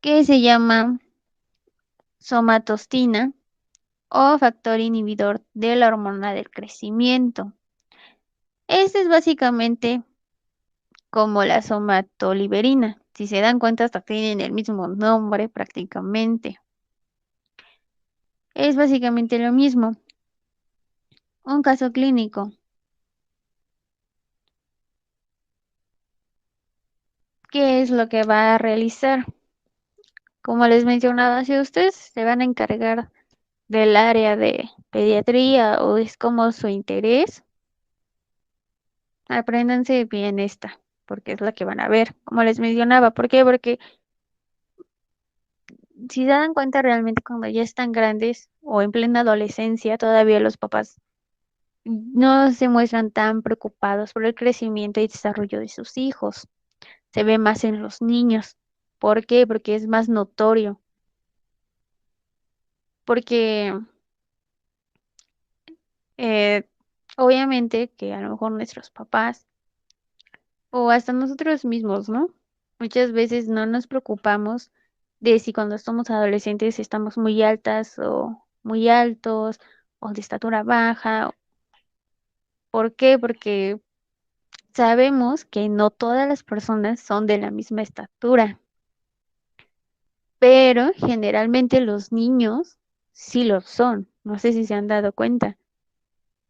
Speaker 1: que se llama somatostina o factor inhibidor de la hormona del crecimiento. Este es básicamente como la somatoliberina. Si se dan cuenta, hasta tienen el mismo nombre prácticamente. Es básicamente lo mismo. Un caso clínico. ¿Qué es lo que va a realizar? Como les mencionaba, si ustedes se van a encargar del área de pediatría o es como su interés, apréndanse bien esta, porque es la que van a ver. Como les mencionaba, ¿por qué? Porque si se dan cuenta realmente cuando ya están grandes o en plena adolescencia, todavía los papás no se muestran tan preocupados por el crecimiento y desarrollo de sus hijos. Se ve más en los niños. ¿Por qué? Porque es más notorio. Porque eh, obviamente que a lo mejor nuestros papás o hasta nosotros mismos, ¿no? Muchas veces no nos preocupamos de si cuando somos adolescentes estamos muy altas o muy altos o de estatura baja. ¿Por qué? Porque sabemos que no todas las personas son de la misma estatura, pero generalmente los niños sí lo son. No sé si se han dado cuenta.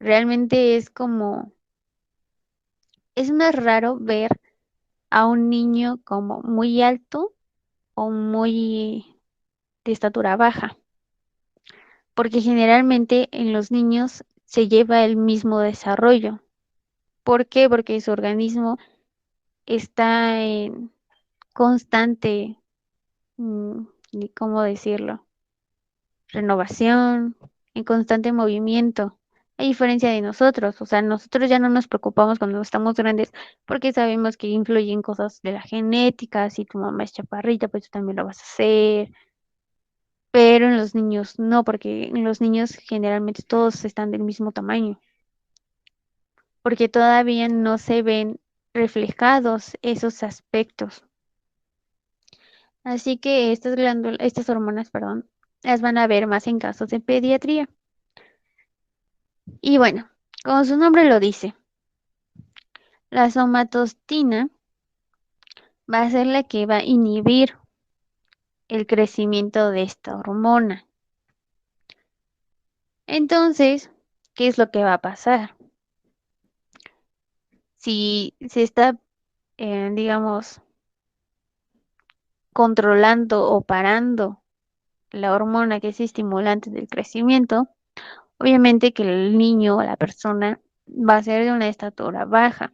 Speaker 1: Realmente es más raro ver a un niño como muy alto o muy de estatura baja, porque generalmente en los niños se lleva el mismo desarrollo. ¿Por qué? Porque su organismo está en constante, ¿cómo decirlo? Renovación, en constante movimiento, a diferencia de nosotros. O sea, nosotros ya no nos preocupamos cuando estamos grandes porque sabemos que influyen cosas de la genética. Si tu mamá es chaparrita, pues tú también lo vas a hacer. pero en los niños no, porque en los niños generalmente todos están del mismo tamaño, porque todavía no se ven reflejados esos aspectos. Así que estas hormonas, perdón, las van a ver más en casos de pediatría. Y bueno, como su nombre lo dice, la somatostina va a ser la que va a inhibir el crecimiento de esta hormona. Entonces, ¿qué es lo que va a pasar? Si se está, digamos, controlando o parando la hormona que es estimulante del crecimiento, obviamente que el niño o la persona va a ser de una estatura baja.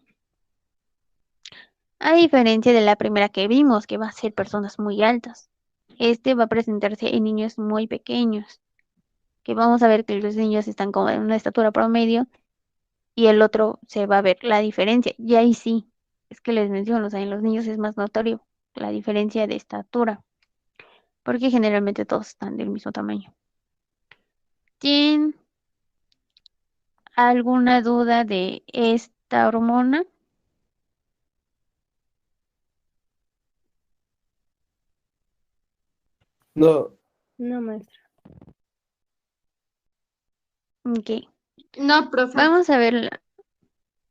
Speaker 1: A diferencia de la primera que vimos, que va a ser personas muy altas. Este va a presentarse en niños muy pequeños, que vamos a ver que los niños están como en una estatura promedio y el otro se va a ver la diferencia. Y ahí sí, es que les menciono, o sea, en los niños es más notorio la diferencia de estatura, porque generalmente todos están del mismo tamaño. ¿Tienen alguna duda de esta hormona?
Speaker 5: No,
Speaker 2: No, maestra.
Speaker 1: Ok,
Speaker 3: No, profe.
Speaker 1: vamos a ver,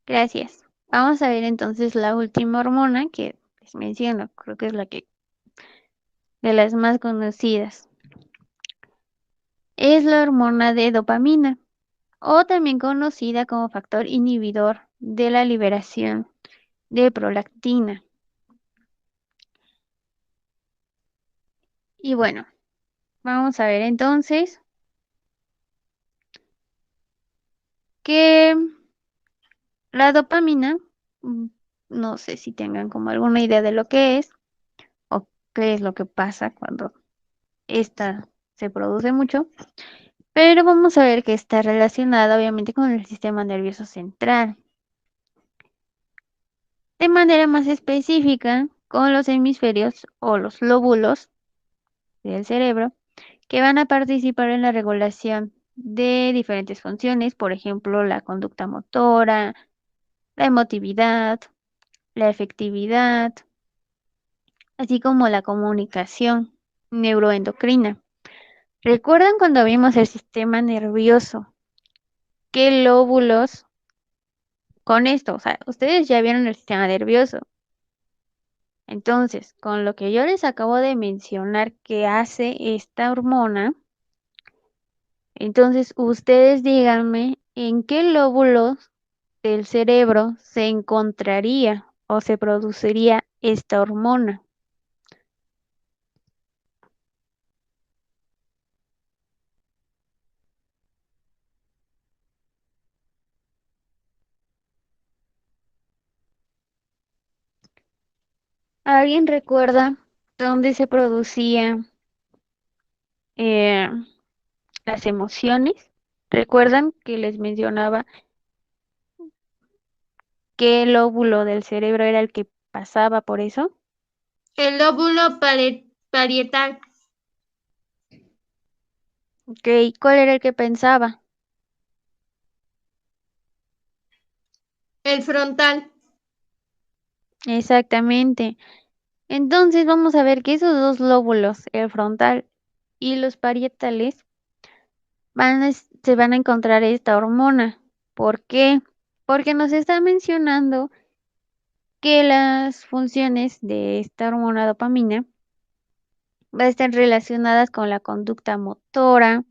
Speaker 1: gracias. Vamos a ver entonces la última hormona que les menciono, creo que es la que de las más conocidas. Es la hormona de dopamina, o también conocida como factor inhibidor de la liberación de prolactina. Y bueno, vamos a ver entonces que la dopamina, mm, no sé si tengan como alguna idea de lo que es o qué es lo que pasa cuando esta se produce mucho, pero vamos a ver que está relacionada obviamente con el sistema nervioso central. De manera más específica, con los hemisferios o los lóbulos del cerebro que van a participar en la regulación de diferentes funciones, por ejemplo, la conducta motora, la emotividad, la efectividad, así como la comunicación neuroendocrina. ¿Recuerdan cuando vimos el sistema nervioso? ¿Qué lóbulos con esto? O sea, ustedes ya vieron el sistema nervioso. Entonces, con lo que yo les acabo de mencionar que hace esta hormona, entonces ustedes díganme en qué lóbulos del cerebro se encontraría o se produciría esta hormona. ¿Alguien recuerda dónde se producían eh, las emociones? ¿Recuerdan que les mencionaba qué lóbulo del cerebro era el que pasaba por eso?
Speaker 3: El lóbulo parietal.
Speaker 1: Ok, ¿cuál era el que pensaba?
Speaker 3: El frontal.
Speaker 1: Exactamente. Entonces vamos a ver que esos dos lóbulos, el frontal y los parietales, se van a encontrar esta hormona. ¿Por qué? Porque nos está mencionando que las funciones de esta hormona dopamina van a estar relacionadas con la conducta motora,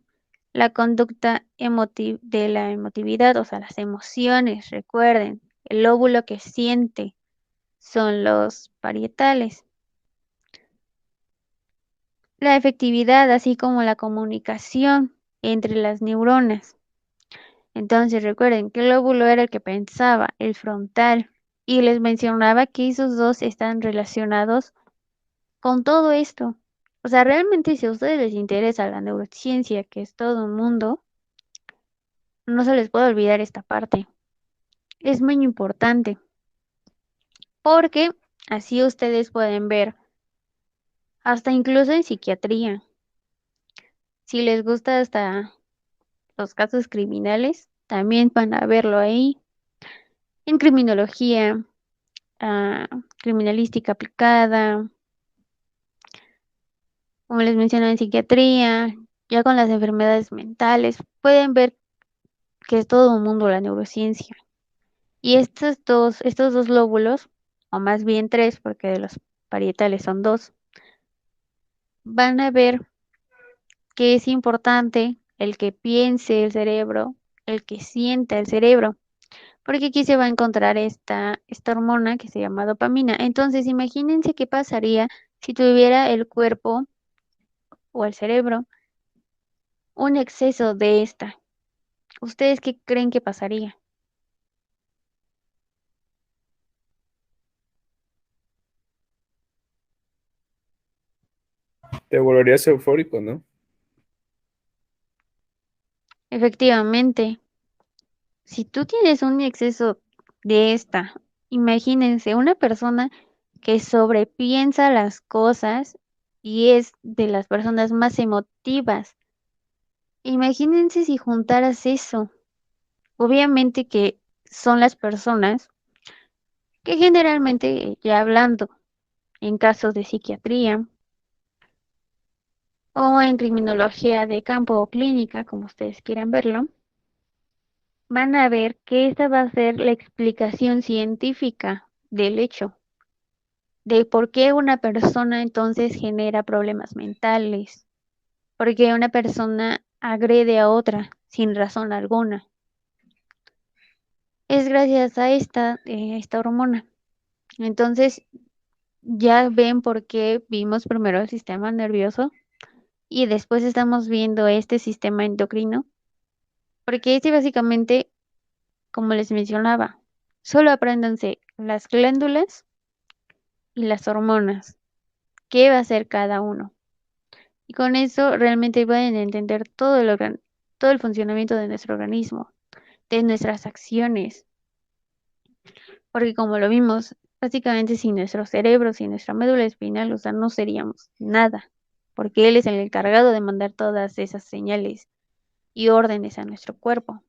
Speaker 1: la conducta de la emotividad, o sea, las emociones, recuerden, el lóbulo que siente son los parietales. La efectividad, así como la comunicación entre las neuronas. Entonces recuerden que el lóbulo era el que pensaba, el frontal, y les mencionaba que esos dos están relacionados con todo esto. O sea, realmente si a ustedes les interesa la neurociencia, que es todo un mundo, no se les puede olvidar esta parte. Es muy importante porque así ustedes pueden ver, hasta incluso en psiquiatría, Si les gusta hasta los casos criminales, también van a verlo ahí. En criminología, criminalística aplicada, como les mencioné en psiquiatría, ya con las enfermedades mentales, pueden ver que es todo un mundo la neurociencia. Y estos dos lóbulos, o más bien tres, porque de los parietales son dos, van a ver que es importante el que piense el cerebro, el que sienta el cerebro, porque aquí se va a encontrar esta hormona que se llama dopamina. Entonces, imagínense qué pasaría si tuviera el cuerpo o el cerebro un exceso de esta. ¿Ustedes qué creen que pasaría?
Speaker 5: Te volverías eufórico, ¿no?
Speaker 1: Efectivamente, si tú tienes un exceso de esta, imagínense una persona que sobrepiensa las cosas y es de las personas más emotivas. Imagínense si juntaras eso. Obviamente que son las personas que generalmente, ya hablando en casos de psiquiatría o en criminología de campo o clínica, como ustedes quieran verlo, van a ver que esta va a ser la explicación científica del hecho, de por qué una persona entonces genera problemas mentales, por qué una persona agrede a otra sin razón alguna. Es gracias a esta hormona. Entonces, ya ven por qué vimos primero el sistema nervioso y después estamos viendo este sistema endocrino, porque este básicamente, como les mencionaba, solo apréndanse las glándulas y las hormonas, qué va a hacer cada uno. Y con eso realmente pueden entender todo el funcionamiento de nuestro organismo, de nuestras acciones, porque como lo vimos, básicamente sin nuestro cerebro, sin nuestra médula espinal, o sea, no seríamos nada, porque él es el encargado de mandar todas esas señales y órdenes a nuestro cuerpo.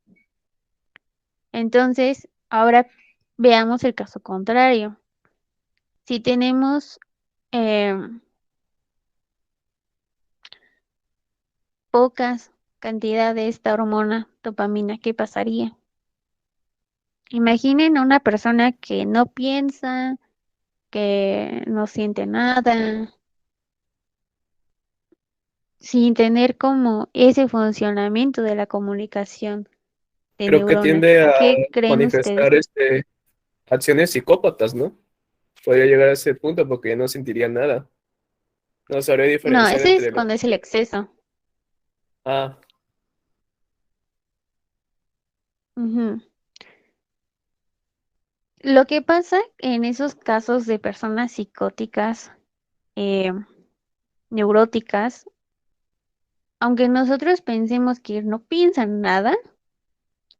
Speaker 1: Entonces, ahora veamos el caso contrario. Si tenemos pocas cantidad de esta hormona dopamina, ¿qué pasaría? Imaginen a una persona que no piensa, que no siente nada, sin tener como ese funcionamiento de la comunicación de
Speaker 5: Creo que
Speaker 1: neuronas.
Speaker 5: tiende a
Speaker 1: ¿Qué creen
Speaker 5: manifestar
Speaker 1: ustedes?
Speaker 5: acciones psicópatas, ¿no? Podría llegar a ese punto porque ya no sentiría nada. No sabría
Speaker 1: No,
Speaker 5: diferenciar
Speaker 1: ese es
Speaker 5: entre lo...
Speaker 1: cuando es el exceso.
Speaker 5: Ah,
Speaker 1: Ujú. Lo que pasa en esos casos de personas psicóticas, eh, neuróticas, aunque nosotros pensemos que no piensan nada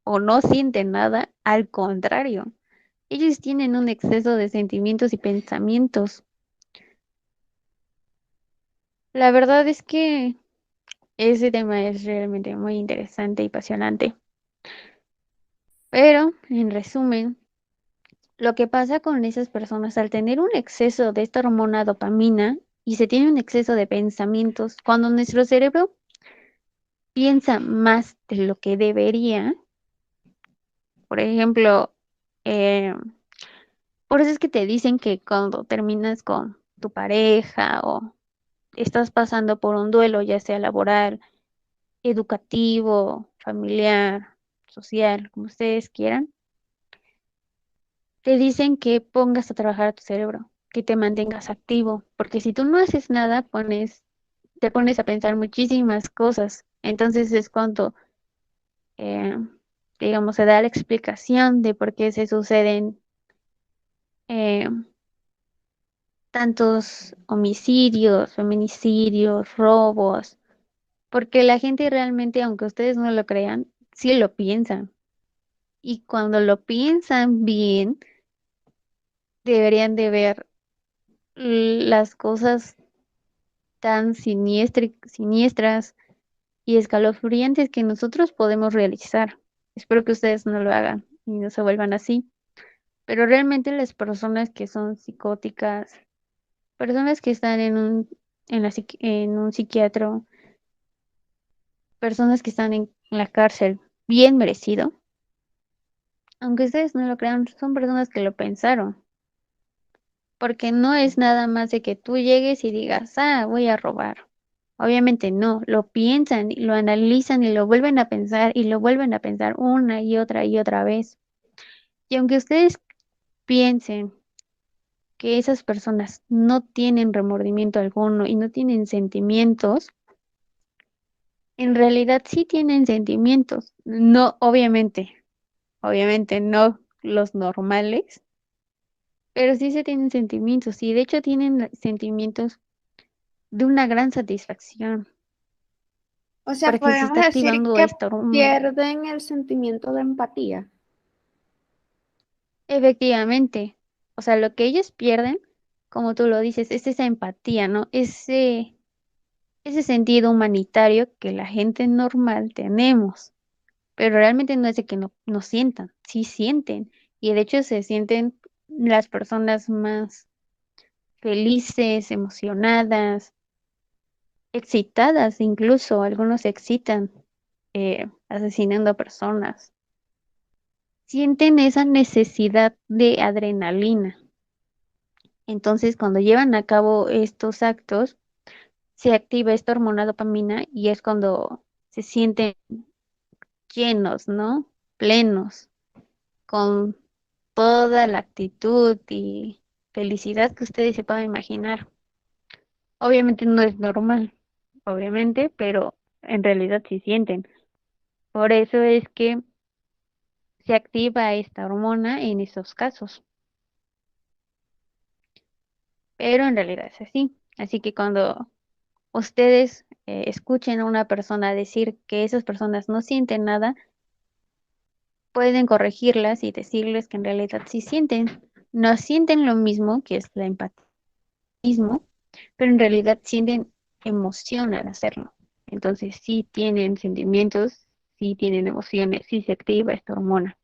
Speaker 1: o no sienten nada, al contrario, ellos tienen un exceso de sentimientos y pensamientos. La verdad es que ese tema es realmente muy interesante y apasionante. Pero, en resumen, lo que pasa con esas personas al tener un exceso de esta hormona dopamina y se tiene un exceso de pensamientos, cuando nuestro cerebro piensa más de lo que debería, por ejemplo, eh, por eso es que te dicen que cuando terminas con tu pareja o estás pasando por un duelo, ya sea laboral, educativo, familiar, social, como ustedes quieran, te dicen que pongas a trabajar a tu cerebro, que te mantengas activo, porque si tú no haces nada, te pones a pensar muchísimas cosas. Entonces es cuando, eh, digamos, se da la explicación de por qué se suceden eh, tantos homicidios, feminicidios, robos, porque la gente realmente, aunque ustedes no lo crean, sí lo piensan. Y cuando lo piensan bien, deberían de ver las cosas tan siniestras y escalofriantes que nosotros podemos realizar. Espero que ustedes no lo hagan y no se vuelvan así. Pero realmente las personas que son psicóticas, personas que están en un psiquiatra, personas que están en la cárcel, bien merecido, aunque ustedes no lo crean, son personas que lo pensaron. Porque no es nada más de que tú llegues y digas, voy a robar. Obviamente no, lo piensan, y lo analizan y lo vuelven a pensar y lo vuelven a pensar una y otra vez. Y aunque ustedes piensen que esas personas no tienen remordimiento alguno y no tienen sentimientos, en realidad sí tienen sentimientos. No, obviamente no los normales, pero sí se tienen sentimientos y de hecho tienen sentimientos de una gran satisfacción,
Speaker 2: O sea,
Speaker 1: porque se
Speaker 2: podemos
Speaker 1: está
Speaker 2: decir
Speaker 1: activando
Speaker 2: que
Speaker 1: esta hormona.
Speaker 2: pierden el sentimiento de empatía.
Speaker 1: Efectivamente, o sea, lo que ellos pierden, como tú lo dices, es esa empatía, ¿no? Ese sentido humanitario que la gente normal tenemos, pero realmente no es de que no sientan, sí sienten, y de hecho se sienten las personas más felices, emocionadas, excitadas, incluso algunos se excitan asesinando a personas. Sienten esa necesidad de adrenalina. Entonces, cuando llevan a cabo estos actos, se activa esta hormona dopamina y es cuando se sienten llenos, ¿no? Plenos, con toda la actitud y felicidad que ustedes se puedan imaginar. Obviamente no es normal, obviamente, pero en realidad sí sienten. Por eso es que se activa esta hormona en esos casos, pero en realidad es así. Así que cuando ustedes escuchen a una persona decir que esas personas no sienten nada, pueden corregirlas y decirles que en realidad sí sienten. No sienten lo mismo, que es la empatía, pero en realidad sienten emoción al hacerlo. Entonces sí tienen sentimientos, sí tienen emociones, sí se activa esta hormona.